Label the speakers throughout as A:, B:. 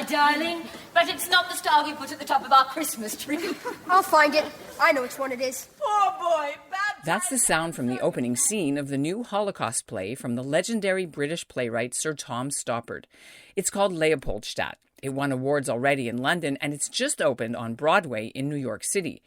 A: darling, but it's not the star we put at the top of our Christmas tree.
B: I'll find it. I know which one it is.
A: Poor boy, bad.
C: That's the sound from the opening scene of the new Holocaust play from the legendary British playwright Sir Tom Stoppard. It's called Leopoldstadt. It won awards already in London, and it's just opened on Broadway in New York City.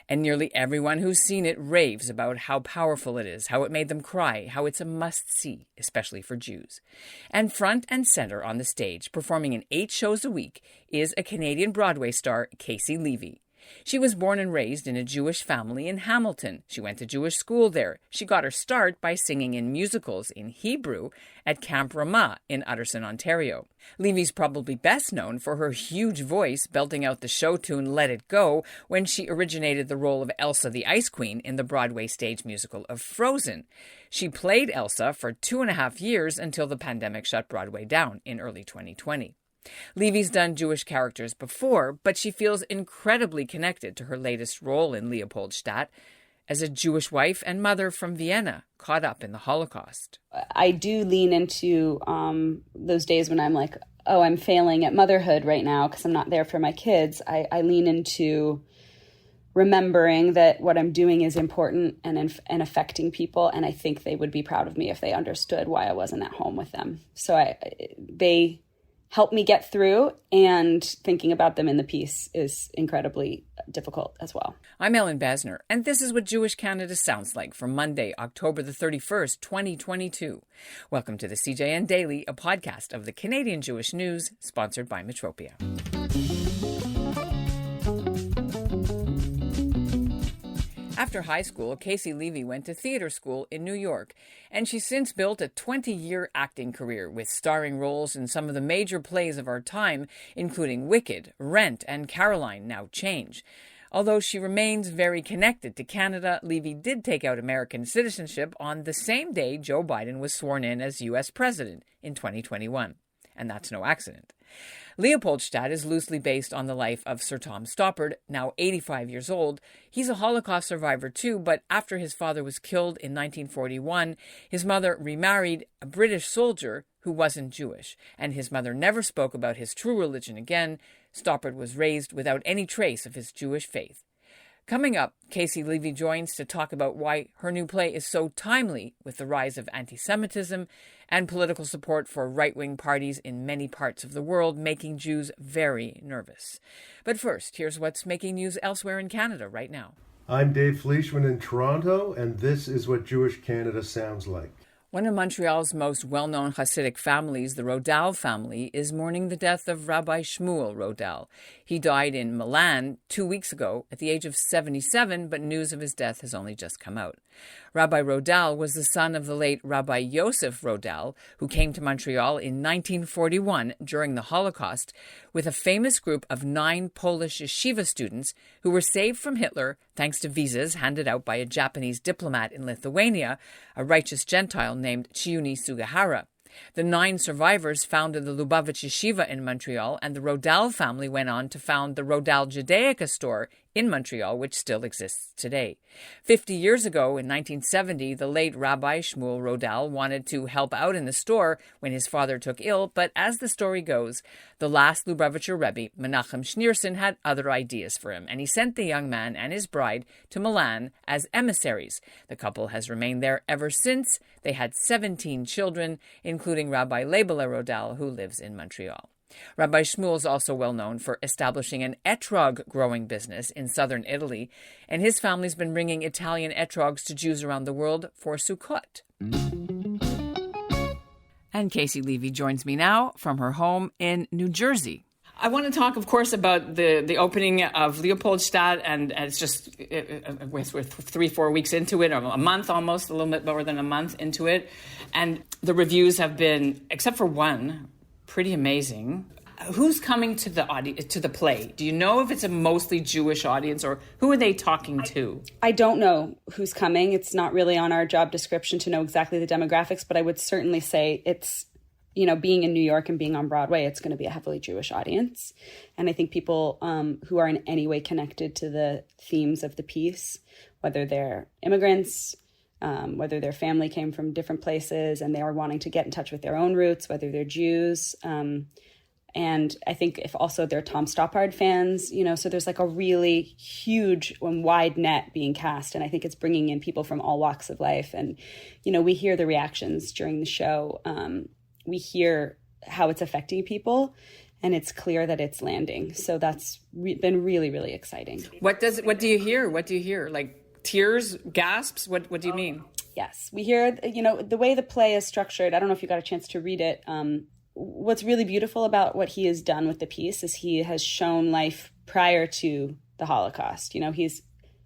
C: And nearly everyone who's seen it raves about how powerful it is, how it made them cry, how it's a must-see, especially for Jews. And front and center on the stage, performing in 8 shows a week, is a Canadian Broadway star, Caissie Levy. She was born and raised in a Jewish family in Hamilton. She went to Jewish school there. She got her start by singing in musicals in Hebrew at Camp Ramah in Utterson, Ontario. Levy's probably best known for her huge voice belting out the show tune Let It Go when she originated the role of Elsa the Ice Queen in the Broadway stage musical of Frozen. She played Elsa for 2.5 years until the pandemic shut Broadway down in early 2020. Levy's done Jewish characters before, but she feels incredibly connected to her latest role in Leopoldstadt as a Jewish wife and mother from Vienna, caught up in the Holocaust.
D: I do lean into those days when I'm like, oh, I'm failing at motherhood right now because I'm not there for my kids. I lean into remembering that what I'm doing is important and affecting people, and I think they would be proud of me if they understood why I wasn't at home with them. So they help me get through, and thinking about them in the piece is incredibly difficult as well.
C: I'm Ellen Basner, and this is what Jewish Canada sounds like for Monday, October the 31st, 2022. Welcome to the CJN Daily, a podcast of the Canadian Jewish News, sponsored by Metropia. After high school, Caissie Levy went to theater school in New York, and she's since built a 20-year acting career with starring roles in some of the major plays of our time, including Wicked, Rent, and Caroline, Now Change. Although she remains very connected to Canada, Levy did take out American citizenship on the same day Joe Biden was sworn in as U.S. president in 2021. And that's no accident. Leopoldstadt is loosely based on the life of Sir Tom Stoppard, now 85 years old. He's a Holocaust survivor too, but after his father was killed in 1941, his mother remarried a British soldier who wasn't Jewish, and his mother never spoke about his true religion again. Stoppard was raised without any trace of his Jewish faith. Coming up, Caissie Levy joins to talk about why her new play is so timely with the rise of antisemitism and political support for right-wing parties in many parts of the world, making Jews very nervous. But first, here's what's making news elsewhere in Canada right now.
E: I'm Dave Fleischman in Toronto, and this is what Jewish Canada sounds like.
C: One of Montreal's most well-known Hasidic families, the Rodal family, is mourning the death of Rabbi Shmuel Rodal. He died in Milan 2 weeks ago at the age of 77, but news of his death has only just come out. Rabbi Rodal was the son of the late Rabbi Yosef Rodal, who came to Montreal in 1941 during the Holocaust with a famous group of 9 Polish yeshiva students who were saved from Hitler thanks to visas handed out by a Japanese diplomat in Lithuania, a righteous Gentile named Chiuni Sugihara. The 9 survivors founded the Lubavitch Yeshiva in Montreal, and the Rodal family went on to found the Rodal Judaica store in Montreal, which still exists today. 50 years ago, in 1970, the late Rabbi Shmuel Rodal wanted to help out in the store when his father took ill, but as the story goes, the last Lubavitcher Rebbe, Menachem Schneerson, had other ideas for him, and he sent the young man and his bride to Milan as emissaries. The couple has remained there ever since. They had 17 children, including Rabbi Leibele Rodal, who lives in Montreal. Rabbi Shmuel is also well known for establishing an etrog growing business in southern Italy, and his family's been bringing Italian etrogs to Jews around the world for Sukkot. And Caissie Levy joins me now from her home in New Jersey. I want to talk, of course, about the opening of Leopoldstadt, and it's just, we're 3-4 weeks into it, or a month almost, a little bit more than a month into it, and the reviews have been, except for one, pretty amazing. Who's coming to the play? Do you know if it's a mostly Jewish audience, or who are they talking to?
D: I don't know who's coming. It's not really on our job description to know exactly the demographics, but I would certainly say it's, being in New York and being on Broadway, it's going to be a heavily Jewish audience. And I think people who are in any way connected to the themes of the piece, whether they're immigrants, whether their family came from different places and they were wanting to get in touch with their own roots, whether they're Jews, And I think if also they're Tom Stoppard fans, so there's like a really huge and wide net being cast. And I think it's bringing in people from all walks of life. And, we hear the reactions during the show. We hear how it's affecting people, and it's clear that it's landing. So that's been really, really exciting.
C: What do you hear? What do you hear? Like tears, gasps? What do you mean?
D: Yes, we hear, the way the play is structured. I don't know if you got a chance to read it. What's really beautiful about what he has done with the piece is he has shown life prior to the Holocaust.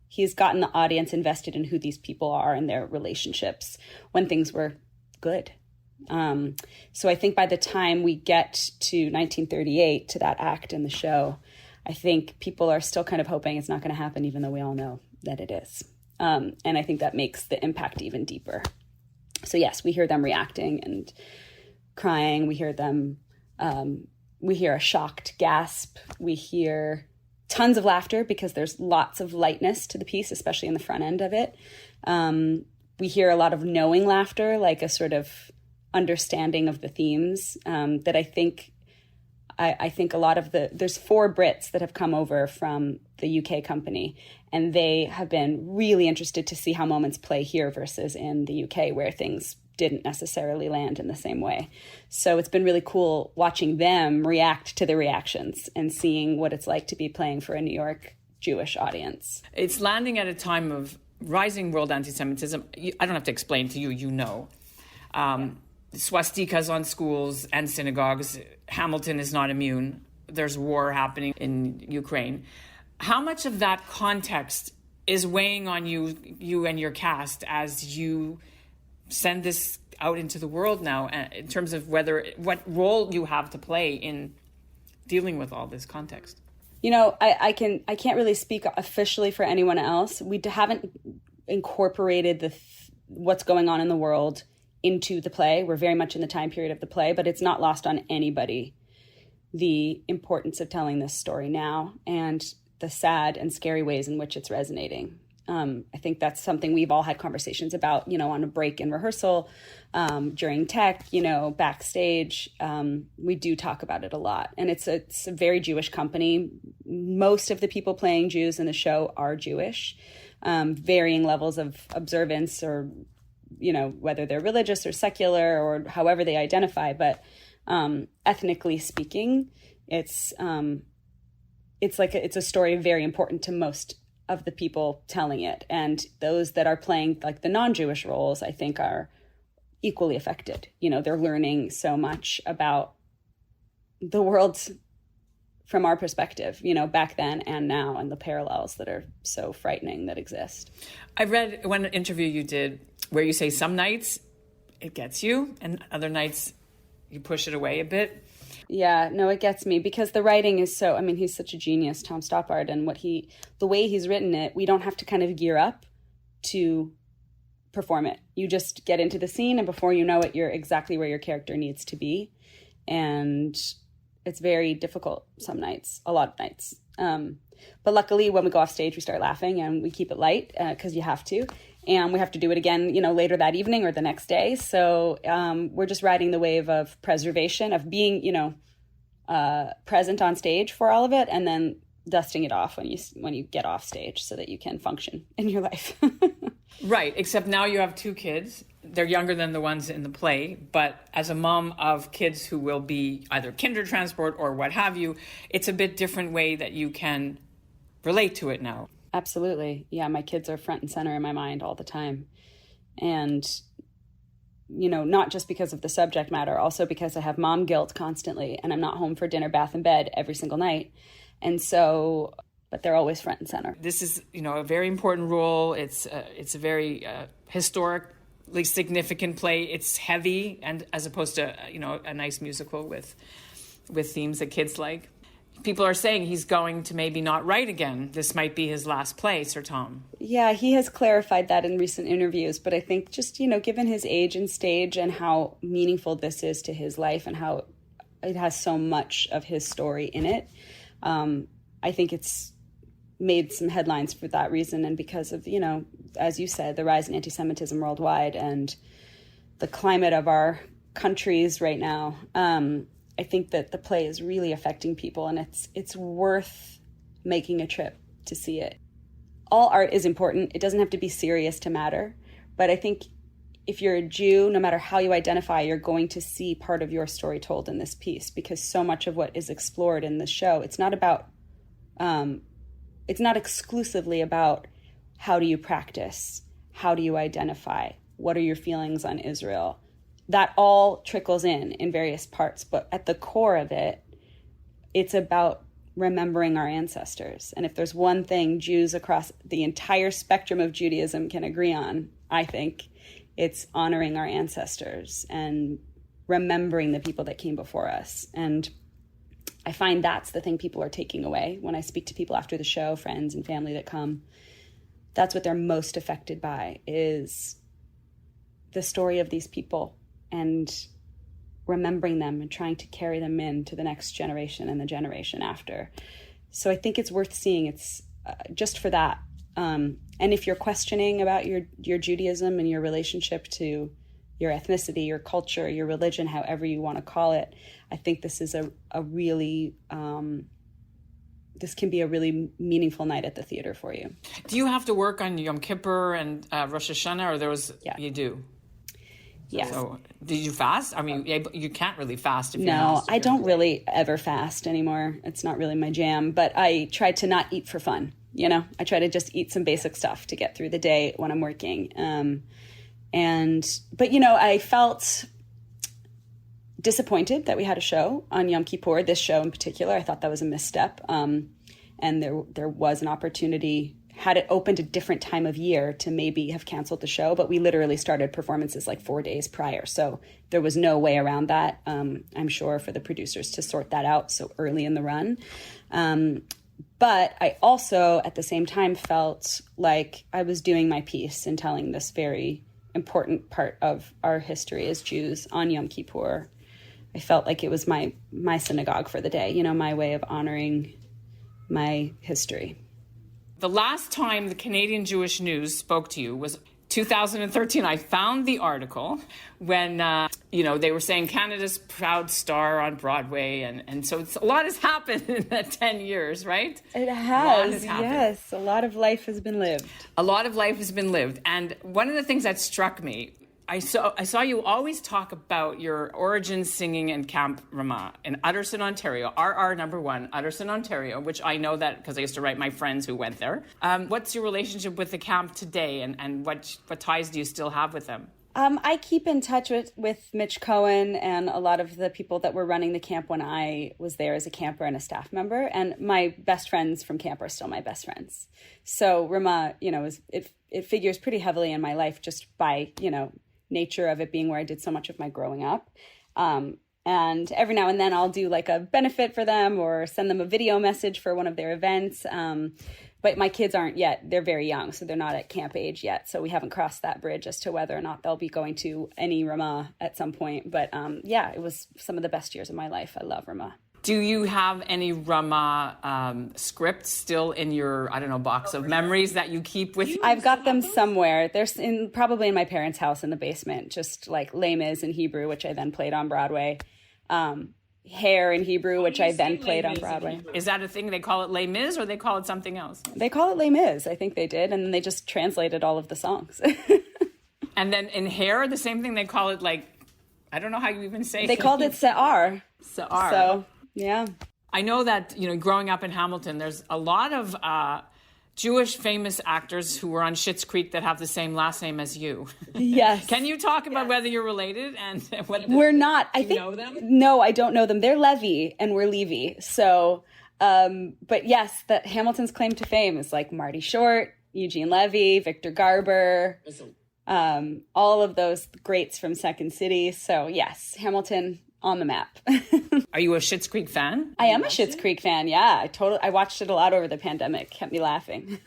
D: He's gotten the audience invested in who these people are and their relationships when things were good. So I think by the time we get to 1938, to that act in the show, I think people are still kind of hoping it's not going to happen, even though we all know that it is. And I think that makes the impact even deeper. So yes, we hear them reacting and crying. We hear them, we hear a shocked gasp. We hear tons of laughter because there's lots of lightness to the piece, especially in the front end of it. We hear a lot of knowing laughter, like a sort of understanding of the themes that I think a lot of there's 4 Brits that have come over from the UK company, and they have been really interested to see how moments play here versus in the UK, where things didn't necessarily land in the same way. So it's been really cool watching them react to the reactions and seeing what it's like to be playing for a New York Jewish audience.
C: It's landing at a time of rising world anti-Semitism. I don't have to explain to you, swastikas on schools and synagogues. Hamilton is not immune. There's war happening in Ukraine. How much of that context is weighing on you and your cast as you send this out into the world now, in terms of what role you have to play in dealing with all this context?
D: I can't really speak officially for anyone else. We haven't incorporated what's going on in the world into the play. We're very much in the time period of the play, but it's not lost on anybody the importance of telling this story now and the sad and scary ways in which it's resonating. I think that's something we've all had conversations about, on a break in rehearsal, during tech, backstage. We do talk about it a lot. And it's a very Jewish company. Most of the people playing Jews in the show are Jewish, varying levels of observance or, whether they're religious or secular or however they identify. But ethnically speaking, it's a story very important to most of the people telling it. And those that are playing like the non-Jewish roles, I think, are equally affected. They're learning so much about the world from our perspective, back then and now, and the parallels that are so frightening that exist.
C: I read one interview you did where you say some nights it gets you and other nights you push it away a bit.
D: Yeah, no, it gets me because the writing is he's such a genius, Tom Stoppard, and the way he's written it, we don't have to kind of gear up to perform it. You just get into the scene, and before you know it, you're exactly where your character needs to be. And it's very difficult some nights, a lot of nights. But luckily, when we go off stage, we start laughing and we keep it light because you have to. And we have to do it again, later that evening or the next day. So we're just riding the wave of preservation, of being, present on stage for all of it, and then dusting it off when you get off stage so that you can function in your life.
C: Right, except now you have 2 kids. They're younger than the ones in the play, but as a mom of kids who will be either kinder transport or what have you, it's a bit different way that you can relate to it now.
D: Absolutely. Yeah, my kids are front and center in my mind all the time. And, not just because of the subject matter, also because I have mom guilt constantly and I'm not home for dinner, bath, and bed every single night. And so, but they're always front and center.
C: This is, a very important role. It's a very historically significant play. It's heavy, and as opposed to, a nice musical with themes that kids like. People are saying he's going to maybe not write again. This might be his last play, Sir Tom.
D: Yeah, he has clarified that in recent interviews. But I think just, given his age and stage and how meaningful this is to his life and how it has so much of his story in it, I think it's made some headlines for that reason. And because of, as you said, the rise in anti-Semitism worldwide and the climate of our countries right now, I think that the play is really affecting people, and it's worth making a trip to see it. All art is important. It doesn't have to be serious to matter. But I think if you're a Jew, no matter how you identify, you're going to see part of your story told in this piece, because so much of what is explored in the show, it's not exclusively about how do you practice, how do you identify, what are your feelings on Israel. That all trickles in various parts, but at the core of it, it's about remembering our ancestors. And if there's one thing Jews across the entire spectrum of Judaism can agree on, I think it's honoring our ancestors and remembering the people that came before us. And I find that's the thing people are taking away when I speak to people after the show, friends and family that come. That's what they're most affected by, is the story of these people and remembering them and trying to carry them into the next generation and the generation after. So I think it's worth seeing. It's just for that. And if you're questioning about your Judaism and your relationship to your ethnicity, your culture, your religion, however you want to call it, I think this is a really, this can be a really meaningful night at the theater for you.
C: Do you have to work on Yom Kippur and Rosh Hashanah, or
D: Yeah.
C: You do?
D: Yeah.
C: So did you fast? I mean, you can't really fast if you're
D: No,
C: not.
D: I don't really ever fast anymore. It's not really my jam, but I try to not eat for fun. I try to just eat some basic stuff to get through the day when I'm working. But I felt disappointed that we had a show on Yom Kippur, this show in particular. I thought that was a misstep. And there was an opportunity, had it opened a different time of year, to maybe have canceled the show, but we literally started performances like 4 days prior. So there was no way around that, I'm sure, for the producers to sort that out so early in the run. But I also, at the same time, felt like I was doing my piece and telling this very important part of our history as Jews on Yom Kippur. I felt like it was my synagogue for the day, my way of honoring my history.
C: The last time the Canadian Jewish News spoke to you was 2013. I found the article when, they were saying Canada's proud star on Broadway. And so a lot has happened in that 10 years, right?
D: It has, yes. A lot of life has been lived.
C: A lot of life has been lived. And one of the things that struck me, I saw you always talk about your origins singing in Camp Ramah in Utterson, Ontario, RR number 1, Utterson, Ontario, which I know that because I used to write my friends who went there. What's your relationship with the camp today, and what ties do you still have with them?
D: I keep in touch with Mitch Cohen and a lot of the people that were running the camp when I was there as a camper and a staff member. And my best friends from camp are still my best friends. So Ramah, it figures pretty heavily in my life just by, nature of it being where I did so much of my growing up. And every now and then I'll do like a benefit for them or send them a video message for one of their events. But my kids aren't yet. They're very young, so they're not at camp age yet. So we haven't crossed that bridge as to whether or not they'll be going to any Ramah at some point. But it was some of the best years of my life. I love Ramah.
C: Do you have any Ramah scripts still in your, box of memories that you keep with you?
D: I've got them somewhere. They're probably in my parents' house in the basement, just like Les Mis in Hebrew, which I then played on Broadway. Hair in Hebrew, which I then played on Broadway.
C: Is that a thing? They call it Les Mis, or they call it something else?
D: They call it Les Mis. I think they did. And then they just translated all of the songs.
C: And then in Hair, the same thing. They call it I don't know how you even say it.
D: They called it Se'ar.
C: Se'ar.
D: So, yeah.
C: I know that, growing up in Hamilton, there's a lot of Jewish famous actors who were on Schitt's Creek that have the same last name as you.
D: Yes.
C: Can you talk about whether you're related and what?
D: We're not.
C: Do you know them?
D: No, I don't know them. They're Levy and we're Levy. So, but yes, that Hamilton's claim to fame is like Marty Short, Eugene Levy, Victor Garber, all of those greats from Second City. So yes, Hamilton on the map.
C: Are you a Schitt's Creek fan?
D: I am a Schitt's Creek fan. Yeah, I watched it a lot over the pandemic. Kept me laughing.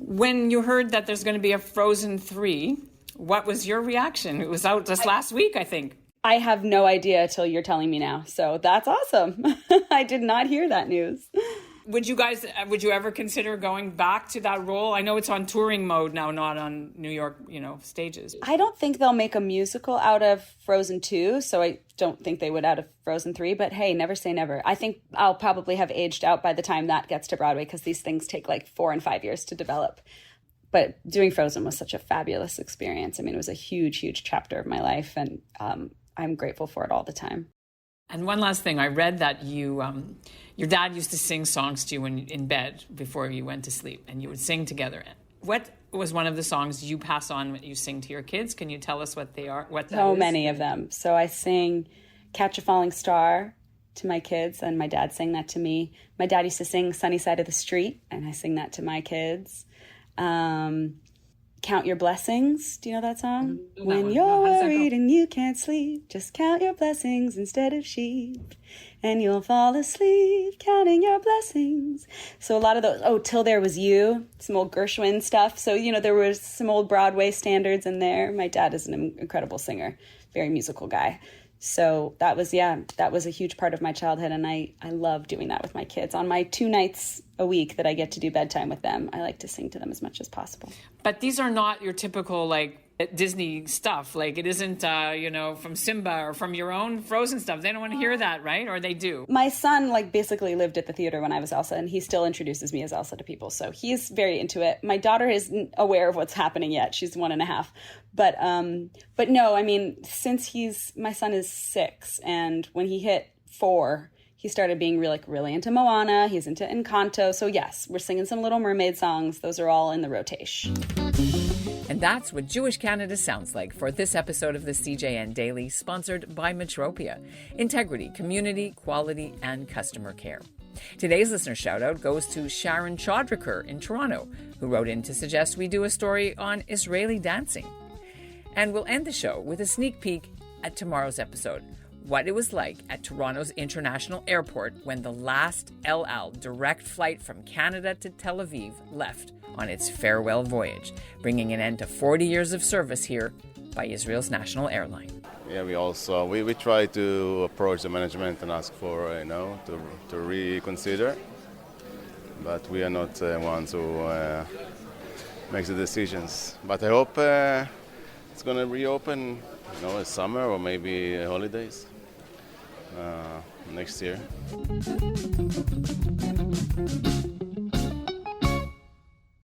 C: When you heard that there's going to be a Frozen 3, what was your reaction? It was out just last week, I think.
D: I have no idea till you're telling me now. So that's awesome. I did not hear that news.
C: Would you ever consider going back to that role? I know it's on touring mode now, not on New York, stages.
D: I don't think they'll make a musical out of Frozen 2, so I don't think they would out of Frozen 3, but hey, never say never. I think I'll probably have aged out by the time that gets to Broadway, because these things take like 4 and 5 years to develop. But doing Frozen was such a fabulous experience. I mean, it was a huge, huge chapter of my life, and I'm grateful for it all the time.
C: And one last thing, I read that your dad used to sing songs to you in bed before you went to sleep, and you would sing together. What was one of the songs you pass on that you sing to your kids? Can you tell us what they are?
D: So many of them. So I sing Catch a Falling Star to my kids, and my dad sang that to me. My dad used to sing Sunny Side of the Street, and I sing that to my kids. Count Your Blessings. Do you know that song? When you're worried and you can't sleep, just count your blessings instead of sheep, and you'll fall asleep counting your blessings. So a lot of those, Till There Was You, some old Gershwin stuff. So, there was some old Broadway standards in there. My dad is an incredible singer, very musical guy. So that was a huge part of my childhood, and I love doing that with my kids. On my 2 nights a week that I get to do bedtime with them, I like to sing to them as much as possible.
C: But these are not your typical, Disney stuff. It isn't, from Simba or from your own Frozen stuff. They don't want to hear that, right? Or they do?
D: My son, basically lived at the theater when I was Elsa, and he still introduces me as Elsa to people. So he's very into it. My daughter isn't aware of what's happening yet. She's 1.5. But no, I mean, since my son is 6, and when he hit 4, he started being really into Moana. He's into Encanto. So yes, we're singing some Little Mermaid songs. Those are all in the rotation.
C: And that's what Jewish Canada sounds like for this episode of the CJN Daily, sponsored by Metropia. Integrity, community, quality, and customer care. Today's listener shout-out goes to Sharon Chodriker in Toronto, who wrote in to suggest we do a story on Israeli dancing. And we'll end the show with a sneak peek at tomorrow's episode, what it was like at Toronto's International Airport when the last El Al direct flight from Canada to Tel Aviv left on its farewell voyage, bringing an end to 40 years of service here by Israel's national airline.
F: Yeah, we try to approach the management and ask for, to reconsider, but we are not the ones who make the decisions. But I hope it's going to reopen, summer or maybe holidays next year.